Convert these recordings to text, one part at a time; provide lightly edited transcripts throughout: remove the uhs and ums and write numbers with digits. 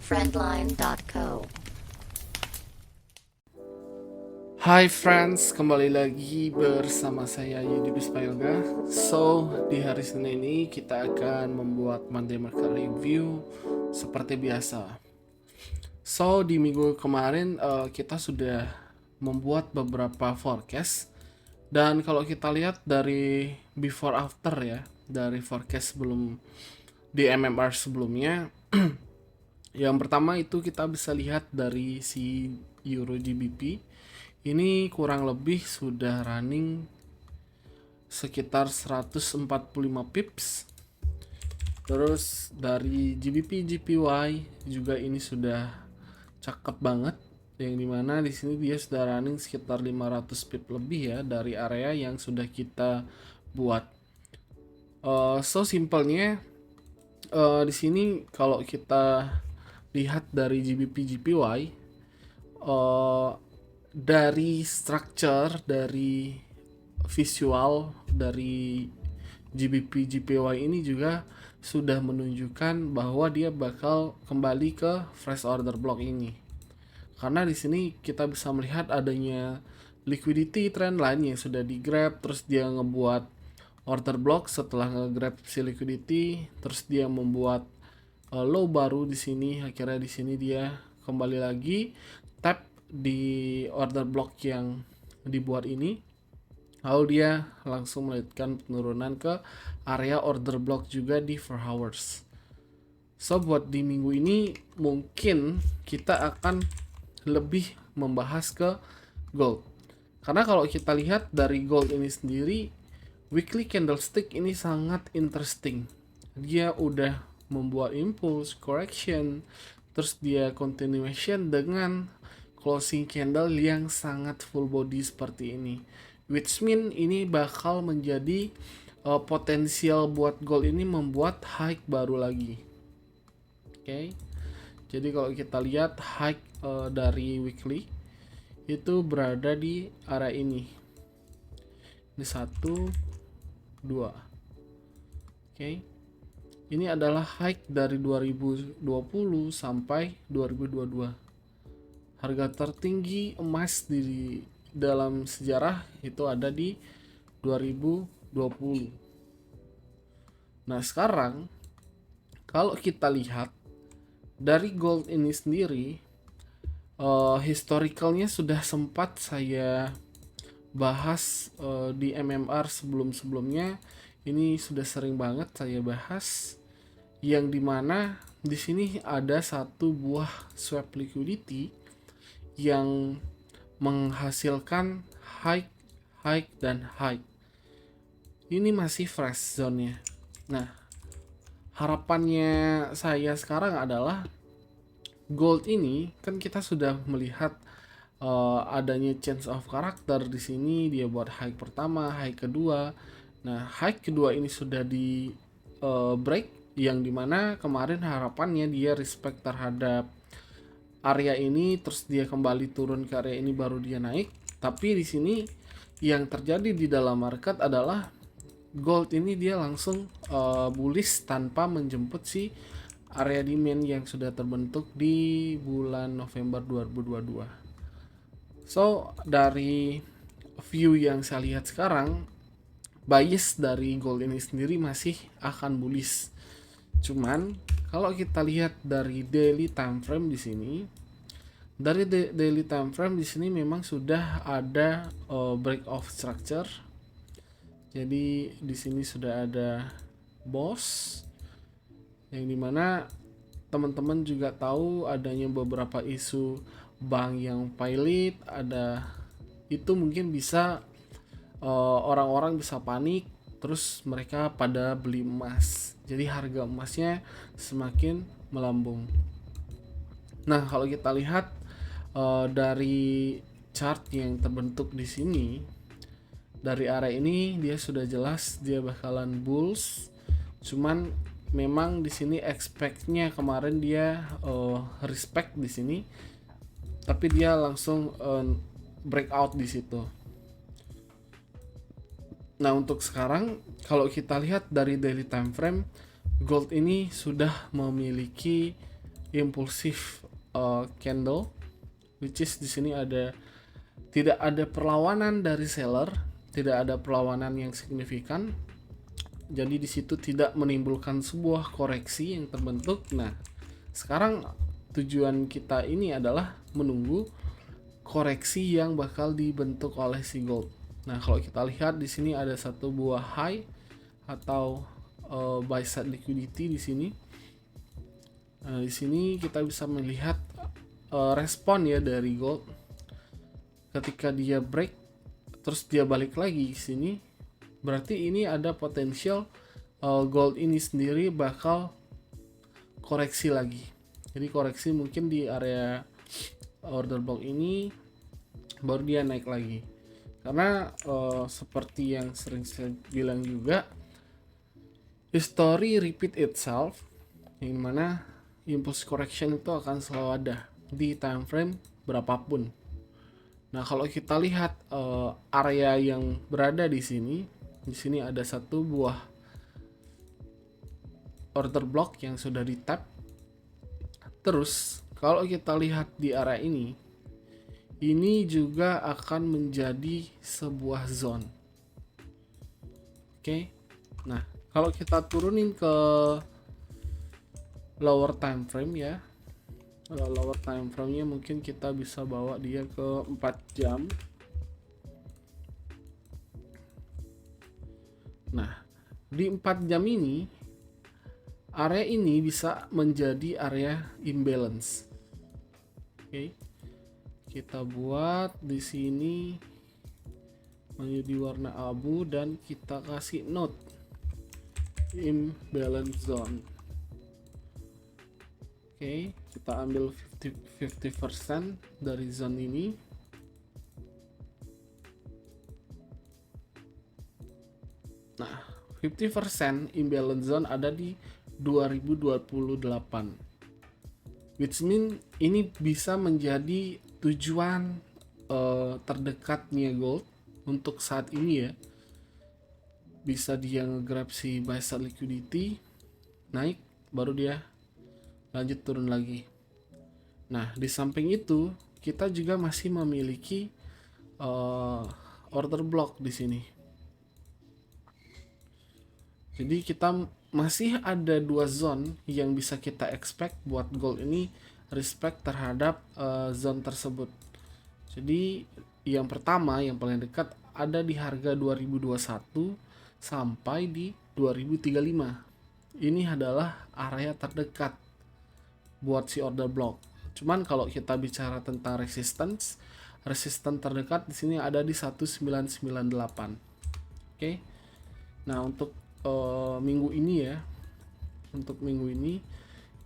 friendline.co. Hai friends, kembali lagi bersama saya Yudi Bispayoga. So, di hari Senin ini kita akan membuat Monday Market Review seperti biasa. So, di minggu kemarin kita sudah membuat beberapa forecast. Dan kalau kita lihat dari before after ya, dari forecast sebelum di MMR sebelumnya, yang pertama itu kita bisa lihat dari si Euro GBP. Ini kurang lebih sudah running sekitar 145 pips. Terus dari GBP GPY juga ini sudah cakep banget, yang dimana di sini dia sudah running sekitar 500 pip lebih ya dari area yang sudah kita buat. So simpelnya di sini kalau kita lihat dari GBP GPY, dari structure, dari visual dari GBP GPY ini juga sudah menunjukkan bahwa dia bakal kembali ke fresh order block ini. Karena di sini kita bisa melihat adanya liquidity trend line yang sudah di grab, terus dia ngebuat order block setelah nge-grab si liquidity, terus dia membuat low baru di sini. Akhirnya di sini dia kembali lagi tap di order block yang dibuat ini, lalu dia langsung melanjutkan penurunan ke area order block juga di 4 hours. So buat di minggu ini mungkin kita akan lebih membahas ke gold, karena kalau kita lihat dari gold ini sendiri, weekly candlestick ini sangat interesting. Dia udah membuat impulse correction, terus dia continuation dengan closing candle yang sangat full body seperti ini, which mean ini bakal menjadi potensial buat gold ini membuat high baru lagi. Oke. Jadi kalau kita lihat high dari weekly itu berada di area ini. Ini 1 2. Oke. Ini adalah high dari 2020 sampai 2022. Harga tertinggi emas di dalam sejarah itu ada di 2020. Nah sekarang kalau kita lihat dari gold ini sendiri, historicalnya sudah sempat saya bahas di MMR sebelum-sebelumnya. Ini sudah sering banget saya bahas, yang dimana di sini ada satu buah swap liquidity yang menghasilkan high, high, dan high. Ini masih fresh zone-nya. Nah, harapannya saya sekarang adalah gold ini kan kita sudah melihat adanya change of character di sini. Dia buat high pertama, high kedua. Nah, high kedua ini sudah di break, yang dimana kemarin harapannya dia respect terhadap area ini, terus dia kembali turun ke area ini baru dia naik. Tapi di sini yang terjadi di dalam market adalah gold ini dia langsung bullish tanpa menjemput si area demand yang sudah terbentuk di bulan November 2022. So dari view yang saya lihat sekarang, bias dari gold ini sendiri masih akan bullish. Cuman kalau kita lihat dari daily time frame di sini, dari daily time frame di sini memang sudah ada break of structure. Jadi di sini sudah ada boss, yang dimana teman-teman juga tahu adanya beberapa isu bank yang pilot. Ada itu mungkin bisa orang-orang bisa panik, terus mereka pada beli emas, jadi harga emasnya semakin melambung. Nah kalau kita lihat dari chart yang terbentuk di sini, dari area ini dia sudah jelas dia bakalan bulls. Cuman memang di sini expect-nya kemarin dia respect di sini, tapi dia langsung breakout di situ. Nah untuk sekarang kalau kita lihat dari daily time frame, gold ini sudah memiliki impulsif candle, which is di sini tidak ada perlawanan dari seller, tidak ada perlawanan yang signifikan. Jadi di situ tidak menimbulkan sebuah koreksi yang terbentuk. Nah, sekarang tujuan kita ini adalah menunggu koreksi yang bakal dibentuk oleh si gold. Nah, kalau kita lihat di sini ada satu buah high atau buy side liquidity di sini. Nah, di sini kita bisa melihat respon ya dari gold. Ketika dia break terus dia balik lagi di sini, berarti ini ada potensial gold ini sendiri bakal koreksi lagi. Jadi koreksi mungkin di area order block ini baru dia naik lagi. Karena seperti yang sering saya bilang juga, history repeat itself, yang mana impulse correction itu akan selalu ada di time frame berapapun. Nah, kalau kita lihat area yang berada di sini ada satu buah order block yang sudah di tap. Terus, kalau kita lihat di area ini juga akan menjadi sebuah zone. Oke. Nah, kalau kita turunin ke lower time frame ya. Lower time frame-nya mungkin kita bisa bawa dia ke 4 jam. Nah, di 4 jam ini area ini bisa menjadi area imbalance. Oke. Kita buat di sini menjadi warna abu dan kita kasih note imbalance zone. Oke, kita ambil 50% dari zone ini. Nah, 50% imbalance zone ada di 2028. Which mean ini bisa menjadi tujuan terdekatnya gold untuk saat ini ya. Bisa dia nge-grab si buy side liquidity, naik, baru dia lanjut turun lagi. Nah, di samping itu kita juga masih memiliki order block di sini. Jadi kita masih ada 2 zone yang bisa kita expect buat gold ini respect terhadap zone tersebut. Jadi yang pertama, yang paling dekat ada di harga 2021 sampai di 2035. Ini adalah area terdekat buat si order block. Cuman kalau kita bicara tentang resistance terdekat di sini ada di 1998. Oke. Nah, untuk minggu ini ya. Untuk minggu ini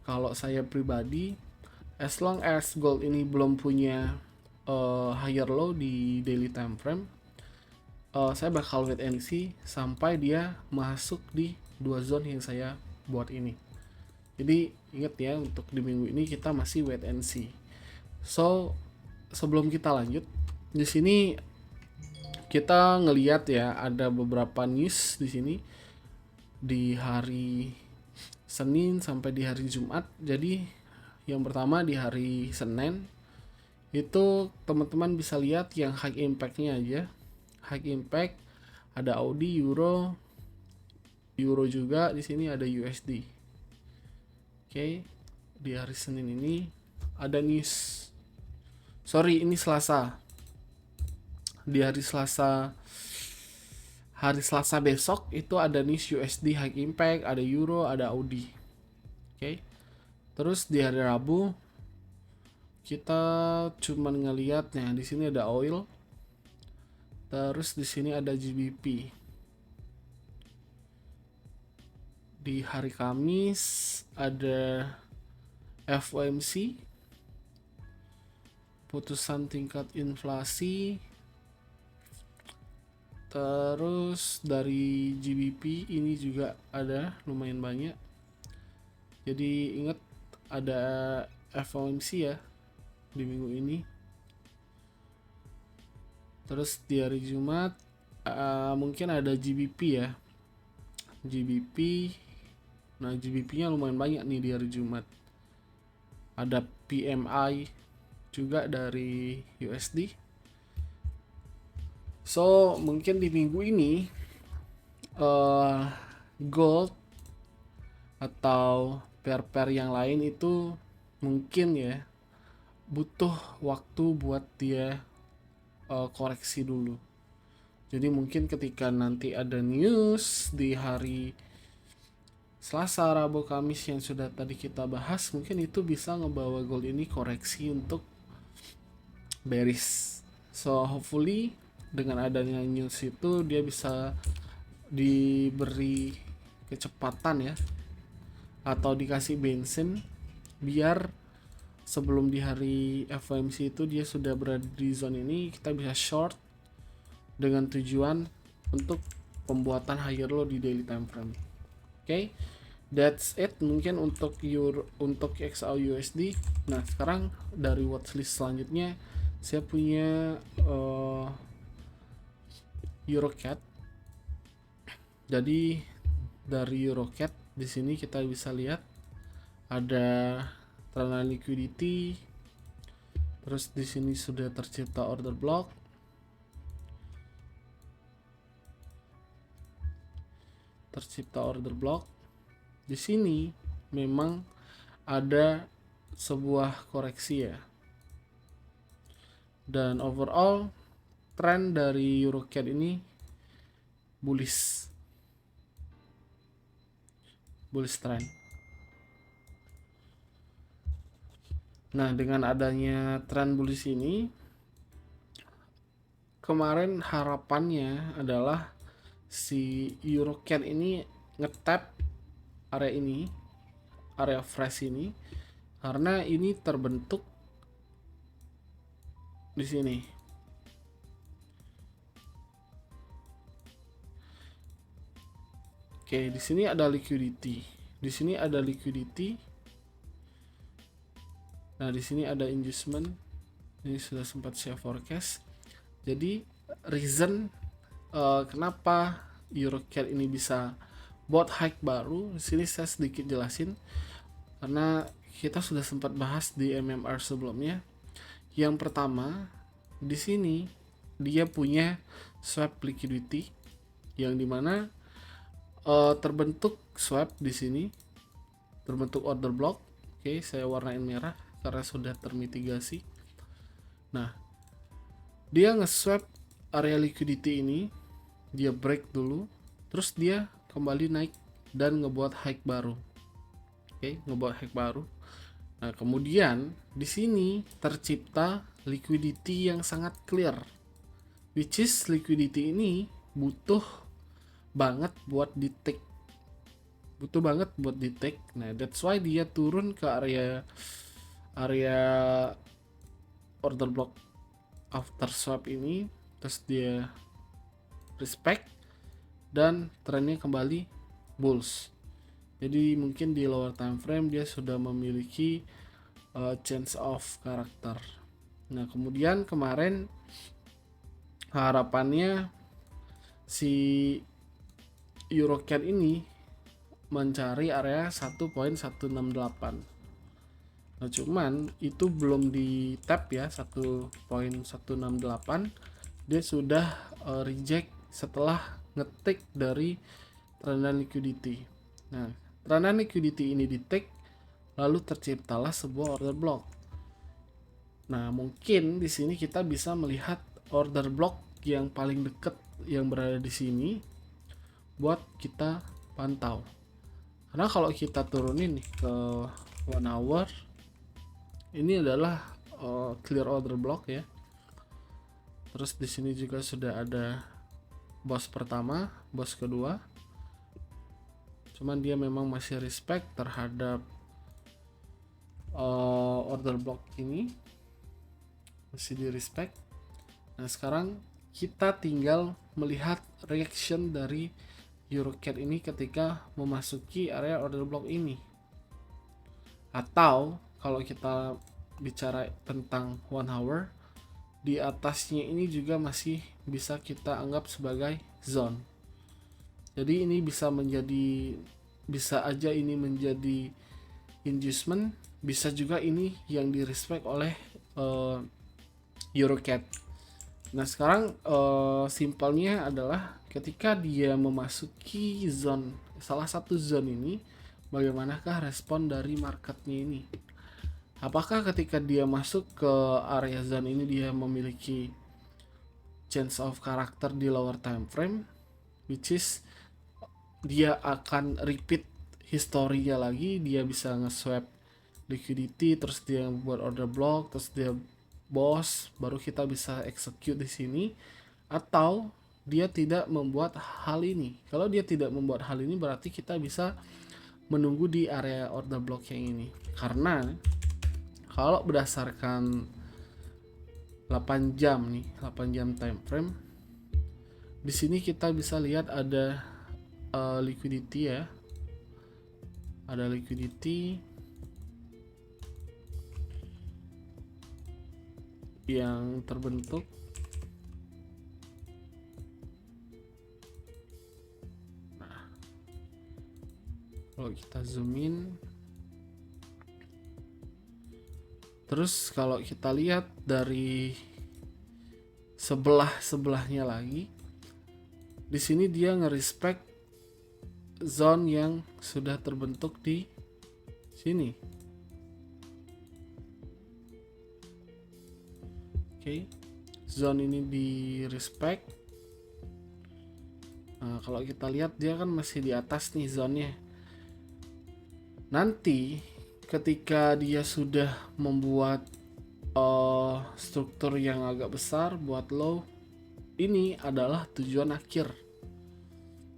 kalau saya pribadi, as long as gold ini belum punya higher low di daily time frame, saya bakal wait and see sampai dia masuk di 2 zone yang saya buat ini. Jadi ingat ya, untuk di minggu ini kita masih wait and see. So, sebelum kita lanjut, di sini kita ngelihat ya ada beberapa news di sini di hari Senin sampai di hari Jumat. Jadi yang pertama di hari Senin itu teman-teman bisa lihat yang high impact-nya aja. High impact ada Audi, Euro juga di sini ada USD. Oke, di hari Senin ini ada news. Sorry, ini Selasa. Di hari Selasa besok itu ada news USD high impact, ada Euro, ada Audi. Oke. Terus di hari Rabu kita cuman ngelihatnya di sini ada oil. Terus di sini ada GBP. Di hari Kamis ada FOMC, putusan tingkat inflasi. Terus dari GBP ini juga ada lumayan banyak. Jadi ingat ada FOMC ya di minggu ini. Terus di hari Jumat mungkin ada GBP ya. GBP. Nah, GBP-nya lumayan banyak nih di hari Jumat. ada PMI juga dari USD. So mungkin di minggu ini gold atau pair-pair yang lain itu mungkin ya butuh waktu buat dia koreksi dulu. Jadi mungkin ketika nanti ada news di hari Selasa, Rabu, Kamis yang sudah tadi kita bahas, mungkin itu bisa ngebawa gold ini koreksi untuk bearish. So hopefully dengan adanya news itu dia bisa diberi kecepatan ya, atau dikasih bensin biar sebelum di hari FOMC itu dia sudah berada di zone ini, kita bisa short dengan tujuan untuk pembuatan higher low di daily time frame. Okay, that's it mungkin untuk untuk XAU USD. Nah sekarang dari watchlist selanjutnya saya punya EuroCAD. Jadi dari EuroCAD di sini kita bisa lihat ada trend liquidity, terus di sini sudah tercipta order block, di sini memang ada sebuah koreksi ya, dan overall tren dari EuroCAD ini bullish trend. Nah dengan adanya tren bullish ini, kemarin harapannya adalah si EuroCAD ini ngetap area ini, area fresh ini, karena ini terbentuk di sini. Oke, di sini ada liquidity. Nah, di sini ada inducement. Ini sudah sempat saya forecast. Jadi, reason kenapa EuroCAD ini bisa buat high baru, di sini saya sedikit jelasin. Karena kita sudah sempat bahas di MMR sebelumnya. Yang pertama, di sini dia punya swap liquidity yang dimana terbentuk swap di sini, terbentuk order block. Oke, saya warnain merah karena sudah termitigasi. Nah, dia nge-swap area liquidity ini, dia break dulu, terus dia kembali naik dan ngebuat high baru. Oke, ngebuat high baru. Nah, kemudian di sini tercipta liquidity yang sangat clear, which is liquidity ini butuh banget buat di take. Nah, that's why dia turun ke area order block after swap ini, terus dia respect dan trennya kembali bulls. Jadi mungkin di lower time frame dia sudah memiliki change of karakter. Nah, kemudian kemarin harapannya si EuroCAD ini mencari area 1.168. Nah, cuman itu belum di tap ya 1.168. Dia sudah reject setelah ngetik dari trend liquidity. Nah, trend liquidity ini di take, lalu terciptalah sebuah order block. Nah, mungkin di sini kita bisa melihat order block yang paling dekat yang berada di sini buat kita pantau. Karena kalau kita turunin nih ke 1 hour, ini adalah clear order block ya. Terus di sini juga sudah ada boss pertama, boss kedua. Cuman dia memang masih respect terhadap order block ini, masih di respect. Nah, sekarang kita tinggal melihat reaction dari EuroCAD ini ketika memasuki area order block ini. Atau kalau kita bicara tentang 1 hour, di atasnya ini juga masih bisa kita anggap sebagai zone. Jadi ini bisa aja ini menjadi inducement, bisa juga ini yang di respect oleh Eurocat. Nah sekarang simpelnya adalah ketika dia memasuki zone, salah satu zone ini, bagaimanakah respon dari marketnya ini? Apakah ketika dia masuk ke area zone ini dia memiliki change of karakter di lower time frame, which is dia akan repeat historinya lagi, dia bisa nge-swap liquidity, terus dia buat order block, terus dia boss, baru kita bisa execute di sini. Atau dia tidak membuat hal ini. Kalau dia tidak membuat hal ini berarti kita bisa menunggu di area order block yang ini. Karena kalau berdasarkan 8 jam nih, 8 jam time frame, di sini kita bisa lihat ada liquidity ya. Ada liquidity yang terbentuk. Nah, kalau kita zoom in, terus kalau kita lihat dari sebelahnya lagi, di sini dia nge-respect zone yang sudah terbentuk di sini. Oke, zone ini di respect. Nah, kalau kita lihat dia kan masih di atas nih zonnya. Nanti ketika dia sudah membuat struktur yang agak besar buat low, ini adalah tujuan akhir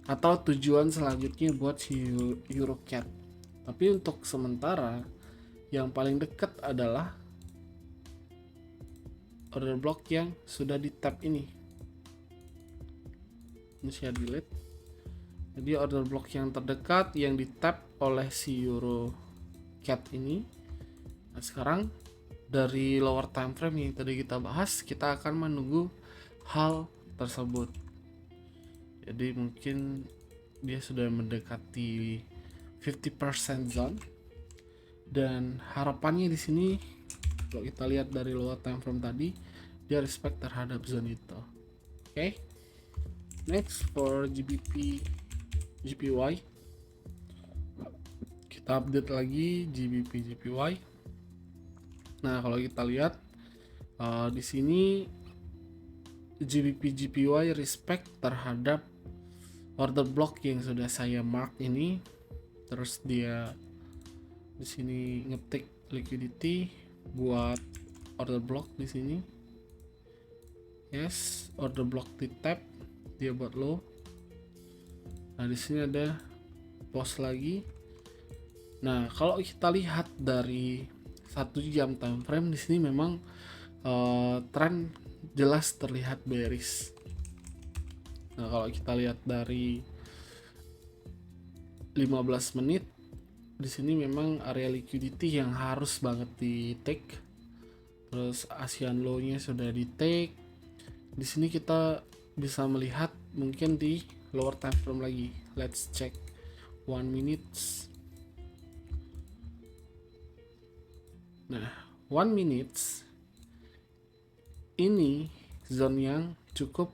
atau tujuan selanjutnya buat si Eurocat. Tapi untuk sementara yang paling dekat adalah order block yang sudah di tap ini. Ini saya delete. Jadi order block yang terdekat yang di tap oleh si Eurocat ini. Nah sekarang dari lower time frame yang tadi kita bahas, kita akan menunggu hal tersebut. Jadi mungkin dia sudah mendekati 50% zone, dan harapannya di sini kalau kita lihat dari lower time frame tadi, dia respect terhadap zone itu. Oke. Next for GBP/JPY, kita update lagi GBP/JPY. Nah kalau kita lihat di sini GBP/JPY respect terhadap order block yang sudah saya mark ini. Terus dia di sini ngetik liquidity buat order block di sini. Yes, order block di tap, dia buat low. Nah di sini ada pause lagi. Nah kalau kita lihat dari 1 jam time frame, di sini memang tren jelas terlihat bearish. Nah kalau kita lihat dari 15 menit, di sini memang area liquidity yang harus banget di take. Terus ASEAN low-nya sudah di take. Di sini kita bisa melihat mungkin di lower time frame lagi. Let's check 1 minutes. Nah, 1 minutes ini zone yang cukup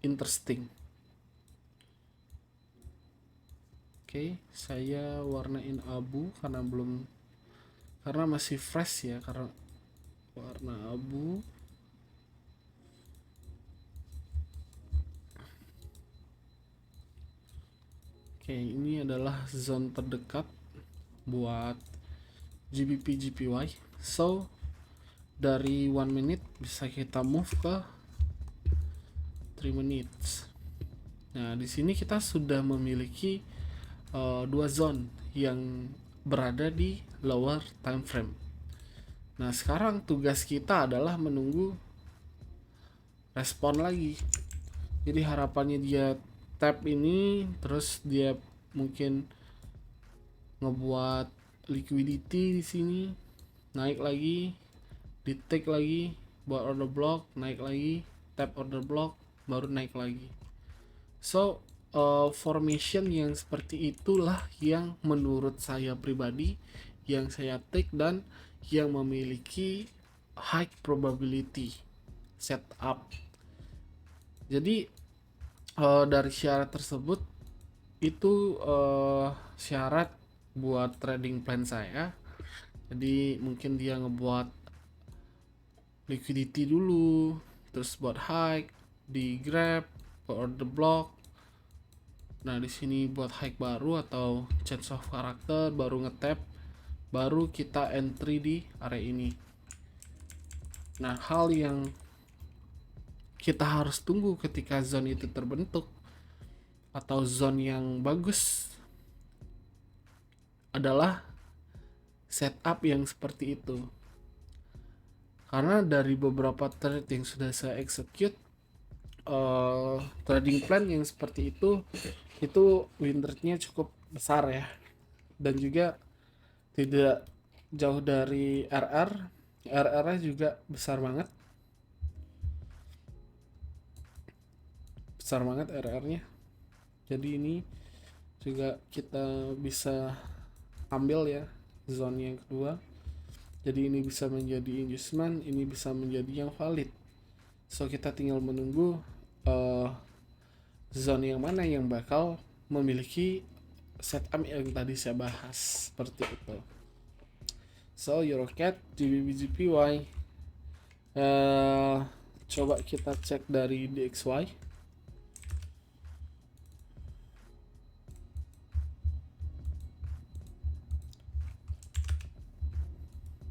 interesting. Oke, saya warnain abu karena masih fresh ya, karena warna abu. Oke, ini adalah zone terdekat buat GBP/JPY. So dari 1 minute bisa kita move ke 3 minutes. Nah di sini kita sudah memiliki 2 zone yang berada di lower time frame. Nah sekarang tugas kita adalah menunggu respon lagi. Jadi harapannya dia tap ini, terus dia mungkin ngebuat liquidity di sini, naik lagi, di take lagi, buat order block, naik lagi, tap order block, baru naik lagi. So formation yang seperti itulah yang menurut saya pribadi yang saya take dan yang memiliki high probability setup. Jadi dari syarat tersebut itu syarat buat trading plan saya. Jadi mungkin dia ngebuat liquidity dulu, terus buat high di grab, order block. Nah di sini buat high baru atau change of character, baru ngetap, baru kita entry di area ini. Nah hal yang kita harus tunggu ketika zone itu terbentuk atau zone yang bagus adalah setup yang seperti itu. Karena dari beberapa trade yang sudah saya execute, trading plan yang seperti itu win rate-nya cukup besar ya, dan juga tidak jauh dari RR-nya juga besar banget RR-nya. Jadi ini juga kita bisa ambil ya zone yang kedua. Jadi ini bisa menjadi inducement, ini bisa menjadi yang valid. So kita tinggal menunggu zone yang mana yang bakal memiliki setup yang tadi saya bahas seperti itu. So Eurocat, GBP, JPY, coba kita cek dari DXY.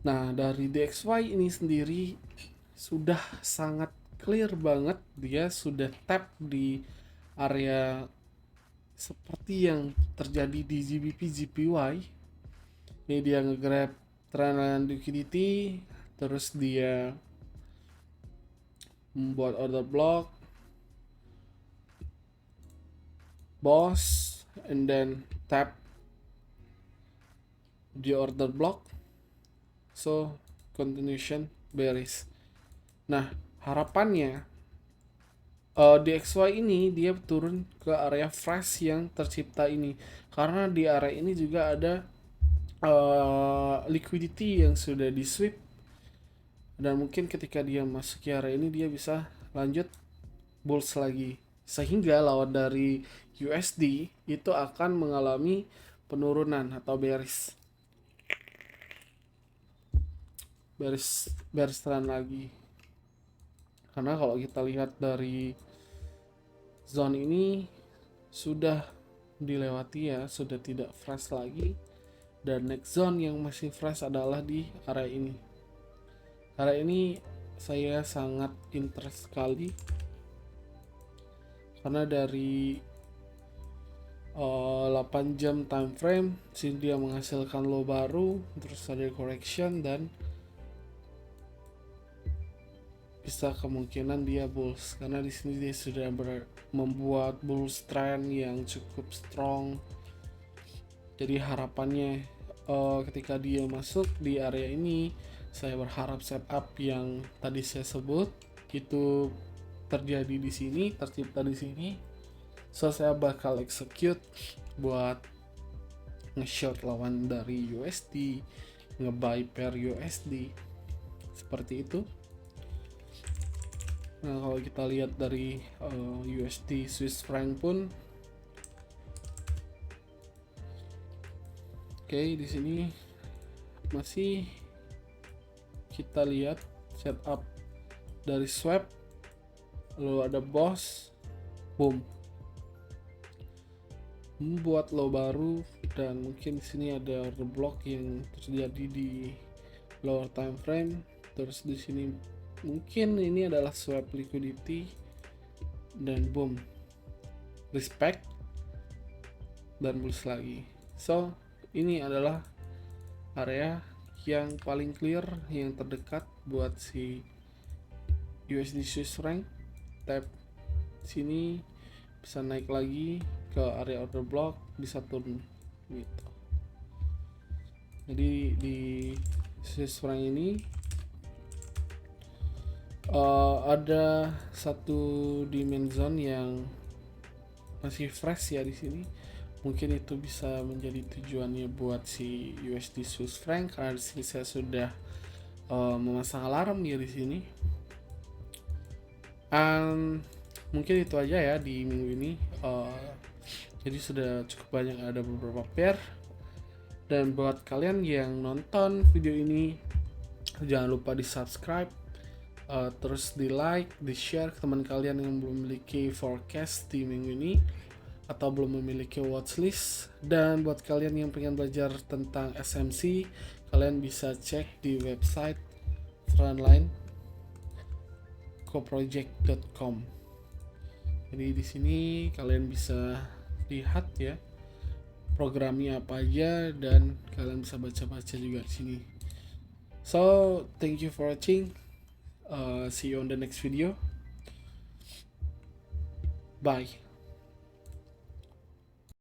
Nah dari DXY ini sendiri sudah sangat clear banget, dia sudah tap di area seperti yang terjadi di GBP JPY. Ini dia nge-grab trend liquidity, terus dia membuat order block, boss, and then tap di order block. So continuation bearish. Nah harapannya DXY ini dia turun ke area fresh yang tercipta ini, karena di area ini juga ada liquidity yang sudah di sweep, dan mungkin ketika dia masuk ke area ini dia bisa lanjut bulls lagi, sehingga lawan dari USD itu akan mengalami penurunan atau bearish trend lagi. Karena kalau kita lihat dari zone ini sudah dilewati ya, sudah tidak fresh lagi, dan next zone yang masih fresh adalah di area ini. Area ini saya sangat interest sekali karena dari 8 jam time frame sini dia menghasilkan low baru, terus ada correction, dan bisa kemungkinan dia bulls karena di sini dia sudah membuat bulls trend yang cukup strong. Jadi harapannya ketika dia masuk di area ini, saya berharap setup yang tadi saya sebut itu terjadi di sini, tercipta di sini. So saya bakal execute buat nge-short lawan dari USD, nge-buy pair USD seperti itu. Nah kalau kita lihat dari USD Swiss franc pun, oke, di sini masih kita lihat setup dari swap, lalu ada boss, boom, membuat low baru, dan mungkin di sini ada order block yang terjadi di lower time frame. Terus di sini mungkin ini adalah swap liquidity, dan boom, respect, dan bulls lagi. So ini adalah area yang paling clear, yang terdekat buat si USD Swiss franc. Tap sini bisa naik lagi ke area order block, bisa turun gitu. Jadi di Swiss franc ini ada satu dimension yang masih fresh ya di sini. Mungkin itu bisa menjadi tujuannya buat si USD Swiss franc, karena di sini saya sudah memasang alarm ya di sini. Mungkin itu aja ya di minggu ini. Jadi sudah cukup banyak, ada beberapa pair. Dan buat kalian yang nonton video ini, jangan lupa di subscribe, terus di like, di share ke teman kalian yang belum memiliki forecast di minggu ini atau belum memiliki watchlist. Dan buat kalian yang pengen belajar tentang SMC, kalian bisa cek di website frontline coproject.com. Jadi di sini kalian bisa lihat ya programnya apa aja, dan kalian bisa baca-baca juga di sini. So, thank you for watching. See you on the next video. Bye.